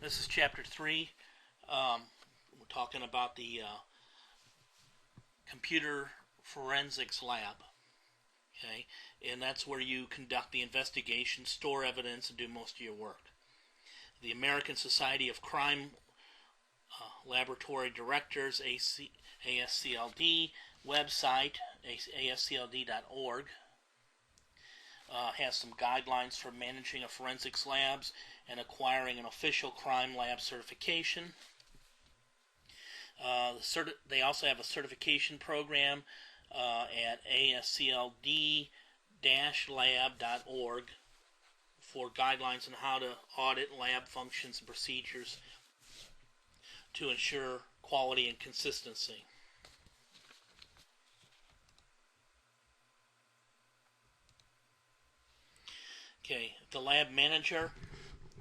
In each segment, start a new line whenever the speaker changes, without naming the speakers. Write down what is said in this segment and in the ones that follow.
This is Chapter 3. We're talking about the computer forensics lab. Okay, and that's where you conduct the investigation, store evidence, and do most of your work. The American Society of Crime Laboratory Directors, ASCLD, website, ascld.org, has some guidelines for managing a forensics labs and acquiring an official crime lab certification. They also have a certification program at ascld-lab.org for guidelines on how to audit lab functions and procedures to ensure quality and consistency. Okay, the lab manager,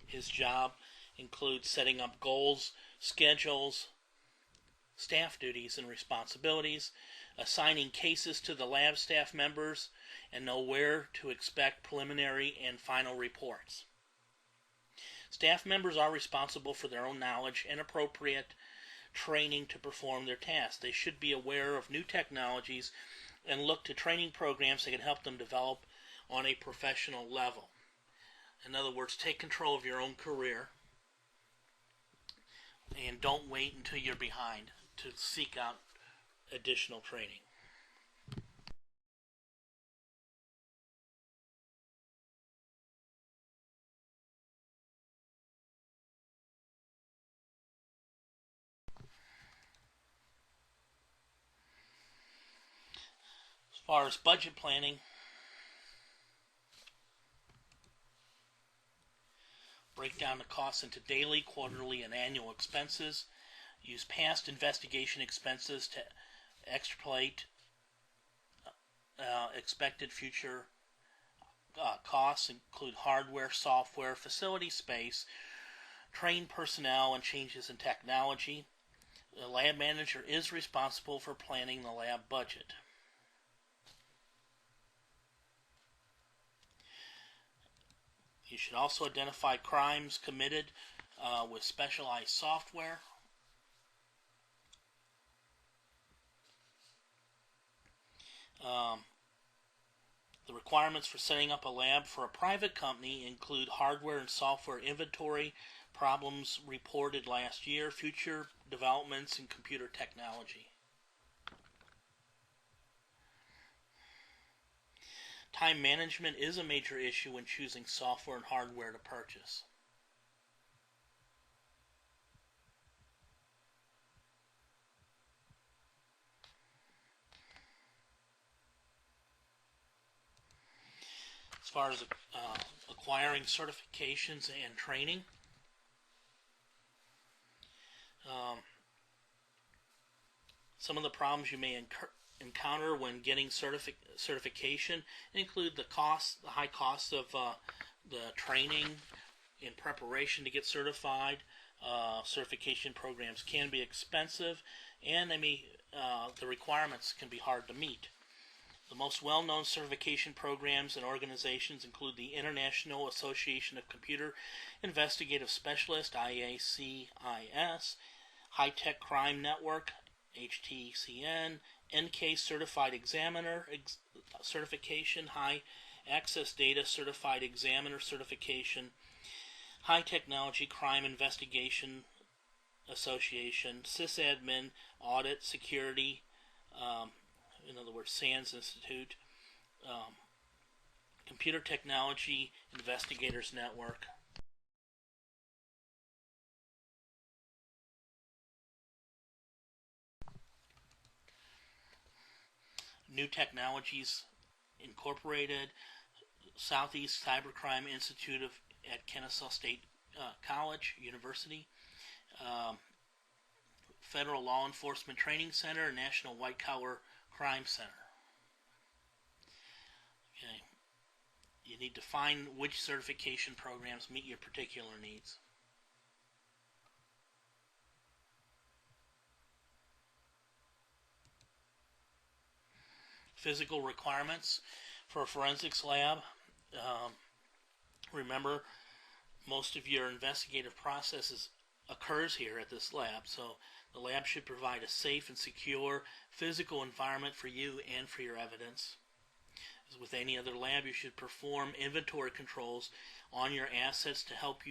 his job includes setting up goals, schedules, staff duties and responsibilities, assigning cases to the lab staff members, and know where to expect preliminary and final reports. Staff members are responsible for their own knowledge and appropriate training to perform their tasks. They should be aware of new technologies and look to training programs that can help them develop on a professional level. In other words, take control of your own career and don't wait until you're behind to seek out additional training. As far as budget planning, break down the costs into daily, quarterly, and annual expenses. Use past investigation expenses to extrapolate expected future costs. Include hardware, software, facility space, trained personnel, and changes in technology. The lab manager is responsible for planning the lab budget. You should also identify crimes committed with specialized software. The requirements for setting up a lab for a private company include hardware and software inventory, problems reported last year, future developments in computer technology. Time management is a major issue when choosing software and hardware to purchase. As far as acquiring certifications and training, some of the problems you may encounter when getting certification include the high cost of the training in preparation to get certified. Certification programs can be expensive, and the requirements can be hard to meet. The most well-known certification programs and organizations include the International Association of Computer Investigative Specialists, IACIS, High Tech Crime Network, HTCN, NK Certified Examiner Certification, High Access Data Certified Examiner Certification, High Technology Crime Investigation Association, Sysadmin Audit Security, in other words, SANS Institute, Computer Technology Investigators Network. New Technologies Incorporated, Southeast Cybercrime Institute at Kennesaw State College, University, Federal Law Enforcement Training Center, National White Collar Crime Center. Okay. You need to find which certification programs meet your particular needs. Physical requirements for a forensics lab. Remember, Most of your investigative processes occurs here at this lab, so the lab should provide a safe and secure physical environment for you and for your evidence. As with any other lab, you should perform inventory controls on your assets to help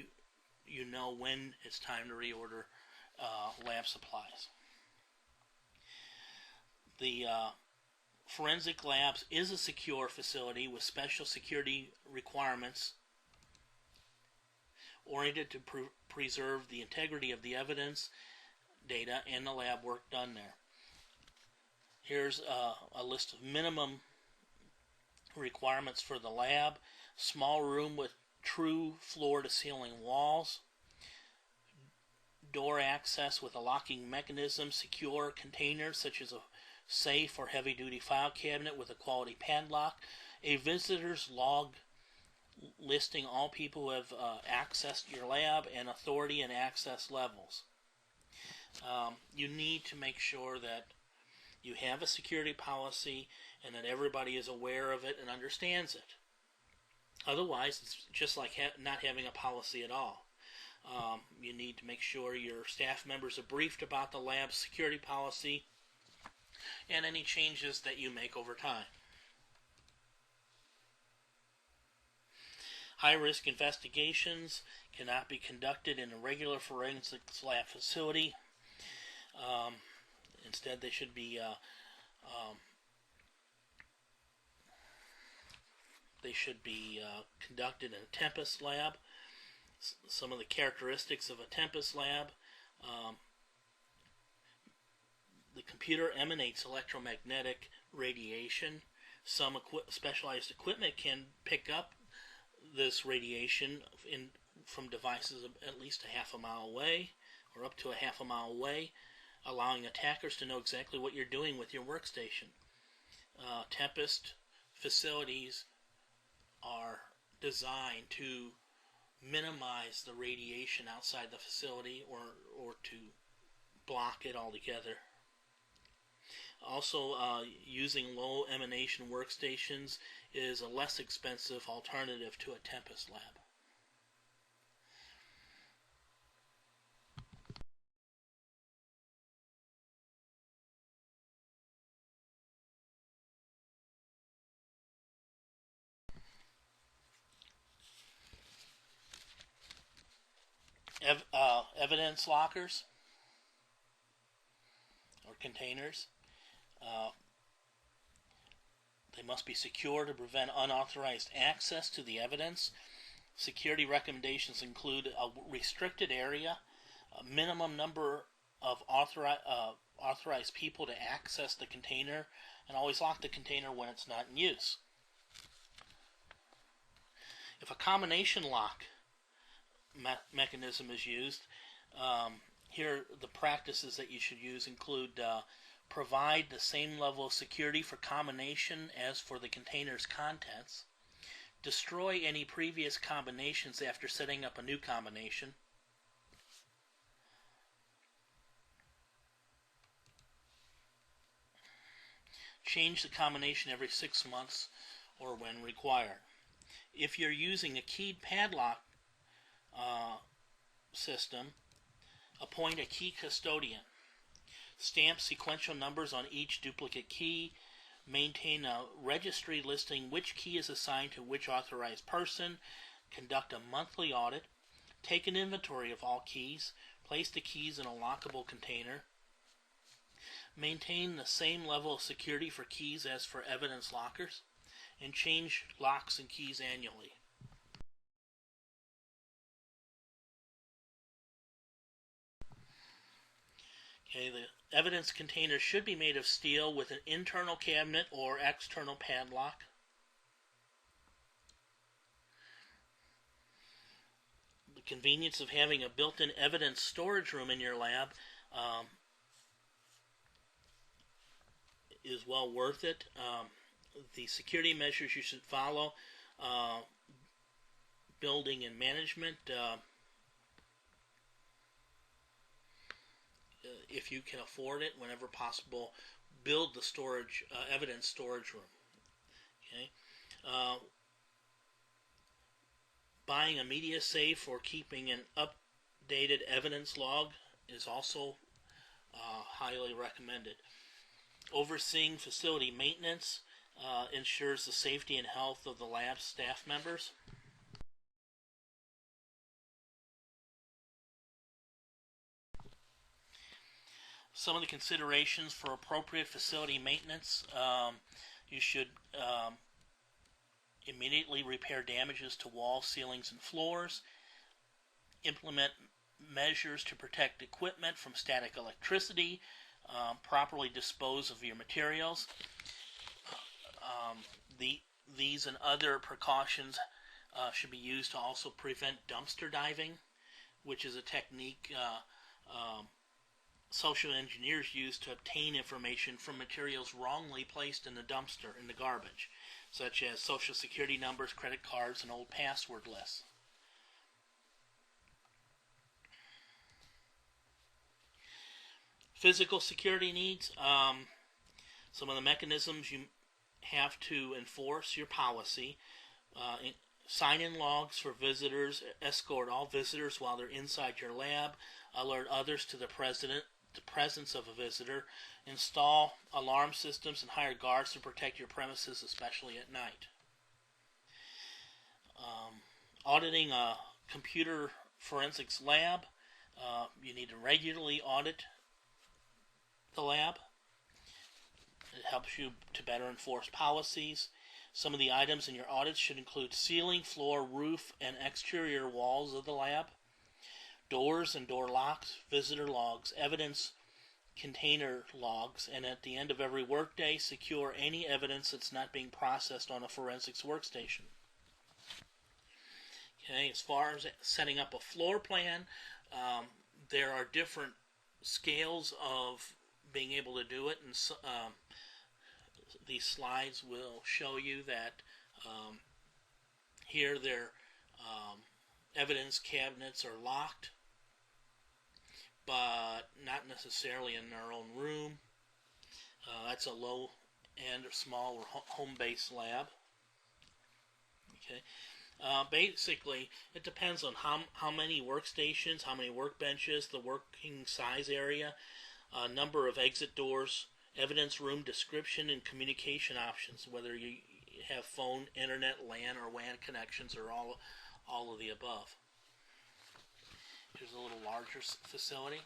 you know when it's time to reorder lab supplies. The forensic labs is a secure facility with special security requirements oriented to preserve the integrity of the evidence, data, and the lab work done there. Here's a list of minimum requirements for the lab. Small room with true floor-to-ceiling walls, door access with a locking mechanism, secure containers such as a safe or heavy-duty file cabinet with a quality padlock, a visitor's log listing all people who have accessed your lab, and authority and access levels. You need to make sure that you have a security policy and that everybody is aware of it and understands it. Otherwise, it's just like not having a policy at all. You need to make sure your staff members are briefed about the lab's security policy and any changes that you make over time. High-risk investigations cannot be conducted in a regular forensics lab facility. Instead, they should be conducted in a Tempest lab. Some of the characteristics of a Tempest lab: the computer emanates electromagnetic radiation. Some specialized equipment can pick up this radiation from devices at least a half a mile away or up to a half a mile away, allowing attackers to know exactly what you're doing with your workstation. Tempest facilities are designed to minimize the radiation outside the facility or to block it altogether. Also, using low emanation workstations is a less expensive alternative to a Tempest lab. Evidence lockers or containers. They must be secure to prevent unauthorized access to the evidence. Security recommendations include a restricted area, a minimum number of authorized people to access the container, and always lock the container when it's not in use. If a combination lock mechanism is used, here the practices that you should use include provide the same level of security for combination as for the container's contents, destroy any previous combinations after setting up a new combination, change the combination every 6 months or when required. If you're using a keyed padlock system, appoint a key custodian. Stamp sequential numbers on each duplicate key. Maintain a registry listing which key is assigned to which authorized person. Conduct a monthly audit. Take an inventory of all keys. Place the keys in a lockable container. Maintain the same level of security for keys as for evidence lockers. And change locks and keys annually. Okay, the evidence container should be made of steel with an internal cabinet or external padlock. The convenience of having a built-in evidence storage room in your lab is well worth it. The security measures you should follow: building and management. If you can afford it, whenever possible, build the storage evidence storage room. Okay, Buying a media safe or keeping an updated evidence log is also highly recommended. Overseeing facility maintenance ensures the safety and health of the lab staff members. Some of the considerations for appropriate facility maintenance: you should immediately repair damages to walls, ceilings, and floors. Implement measures to protect equipment from static electricity. Properly dispose of your materials. These and other precautions should be used to also prevent dumpster diving, which is a technique social engineers use to obtain information from materials wrongly placed in the dumpster, in the garbage, such as social security numbers, credit cards, and old password lists. Physical security needs. Some of the mechanisms you have to enforce your policy. Sign-in logs for visitors. Escort all visitors while they're inside your lab. Alert others to the presence of a visitor. Install alarm systems and hire guards to protect your premises, especially at night. Auditing a computer forensics lab. You need to regularly audit the lab. It helps you to better enforce policies. Some of the items in your audits should include ceiling, floor, roof, and exterior walls of the lab, doors and door locks, visitor logs, evidence container logs, and at the end of every workday, secure any evidence that's not being processed on a forensics workstation. Okay, as far as setting up a floor plan, there are different scales of being able to do it, and these slides will show you that here their evidence cabinets are locked, but not necessarily in their own room. That's a low end or small or home-based lab. Okay. Basically, it depends on how many workstations, how many workbenches, the working size area, number of exit doors, evidence room description, and communication options, whether you have phone, internet, LAN, or WAN connections, or all of the above. Here's a little larger facility.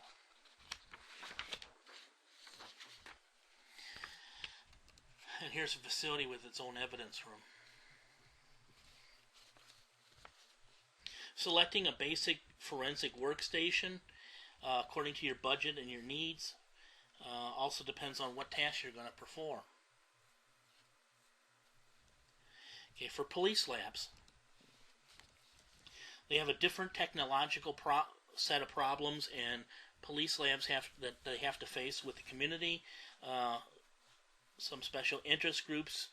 And here's a facility with its own evidence room. Selecting a basic forensic workstation according to your budget and your needs also depends on what tasks you're going to perform. Okay, for police labs, they have a different technological set of problems, and police labs that they have to face with the community. Some special interest groups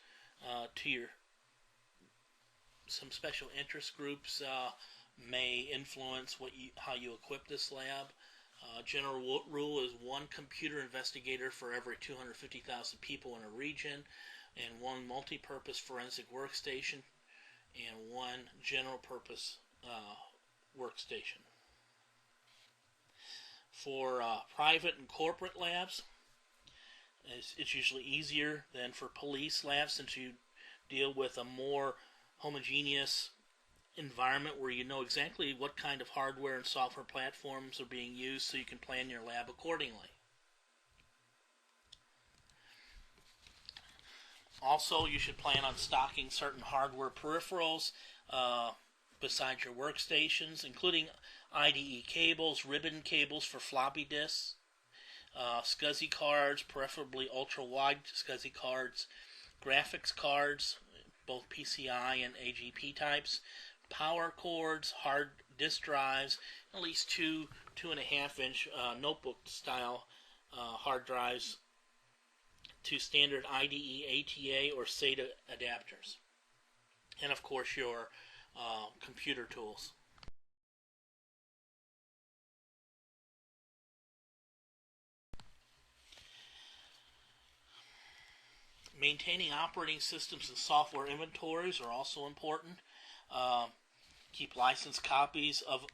may influence how you equip this lab. General rule is one computer investigator for every 250,000 people in a region, and one multi-purpose forensic workstation, and one general purpose workstation. For private and corporate labs, it's usually easier than for police labs, since you deal with a more homogeneous environment where you know exactly what kind of hardware and software platforms are being used, so you can plan your lab accordingly. Also, you should plan on stocking certain hardware peripherals besides your workstations, including IDE cables, ribbon cables for floppy disks, SCSI cards, preferably ultra-wide SCSI cards, graphics cards, both PCI and AGP types, power cords, hard disk drives, at least 2.5-inch notebook style hard drives to standard IDE, ATA, or SATA adapters, and of course your computer tools. Maintaining operating systems and software inventories are also important. Keep licensed copies of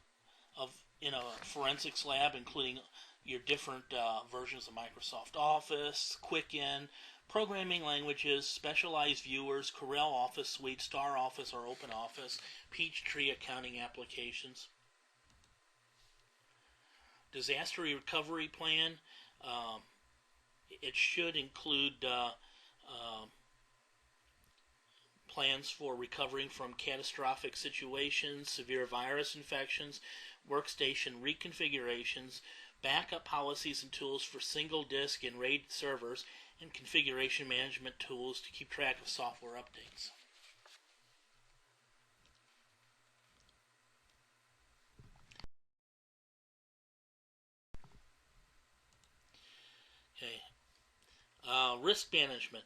in a forensics lab, including your different versions of Microsoft Office, Quicken, programming languages, specialized viewers, Corel Office Suite, Star Office or Open Office, Peachtree accounting applications. Disaster recovery plan. It should include plans for recovering from catastrophic situations, severe virus infections, workstation reconfigurations, backup policies and tools for single disk and RAID servers, and configuration management tools to keep track of software updates. Okay. Risk management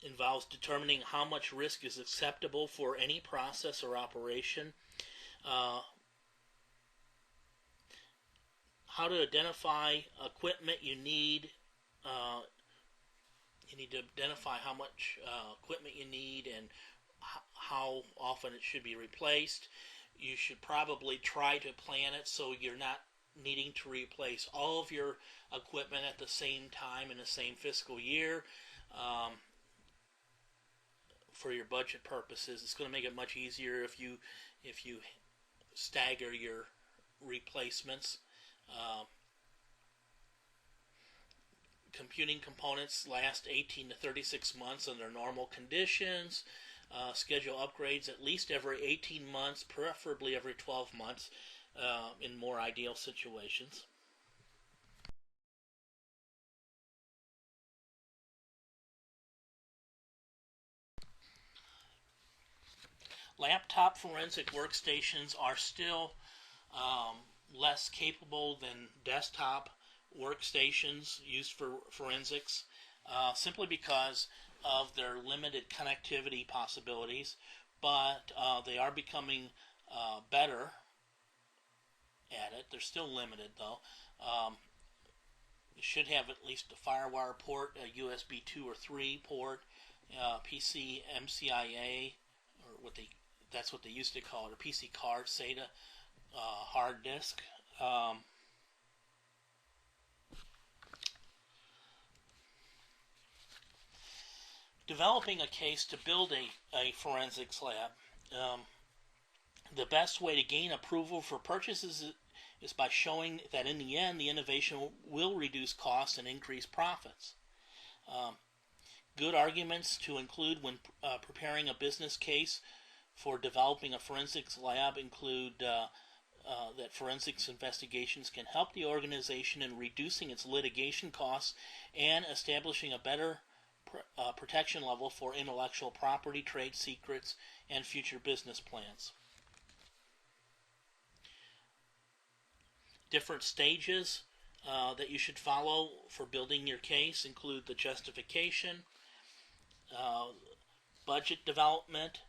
involves determining how much risk is acceptable for any process or operation. How to identify equipment you need. You need to identify how much equipment you need and how often it should be replaced. You should probably try to plan it so you're not needing to replace all of your equipment at the same time in the same fiscal year. For your budget purposes, it's going to make it much easier if you stagger your replacements. Computing components last 18 to 36 months under normal conditions. Schedule upgrades at least every 18 months, preferably every 12 months in more ideal situations. Laptop forensic workstations are still less capable than desktop workstations used for forensics, simply because of their limited connectivity possibilities, but they are becoming better at it. They're still limited though. You should have at least a FireWire port, a USB 2 or 3 port, PC MCIA, or that's what they used to call it, or PC card, SATA hard disk. Developing a case to build a forensics lab. The best way to gain approval for purchases is by showing that in the end the innovation will reduce costs and increase profits. Good arguments to include when preparing a business case for developing a forensics lab include that forensics investigations can help the organization in reducing its litigation costs and establishing a better protection level for intellectual property, trade secrets, and future business plans. Different stages that you should follow for building your case include the justification, budget development,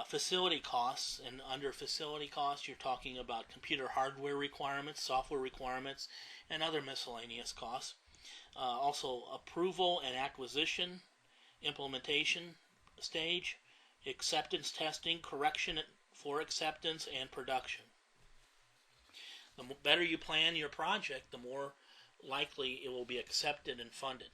facility costs, and under facility costs you're talking about computer hardware requirements, software requirements, and other miscellaneous costs. Also approval and acquisition, implementation stage, acceptance testing, correction for acceptance, and production. The better you plan your project, the more likely it will be accepted and funded.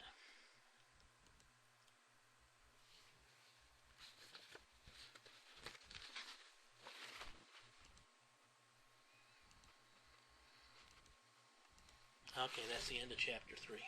Okay, that's the end of chapter 3.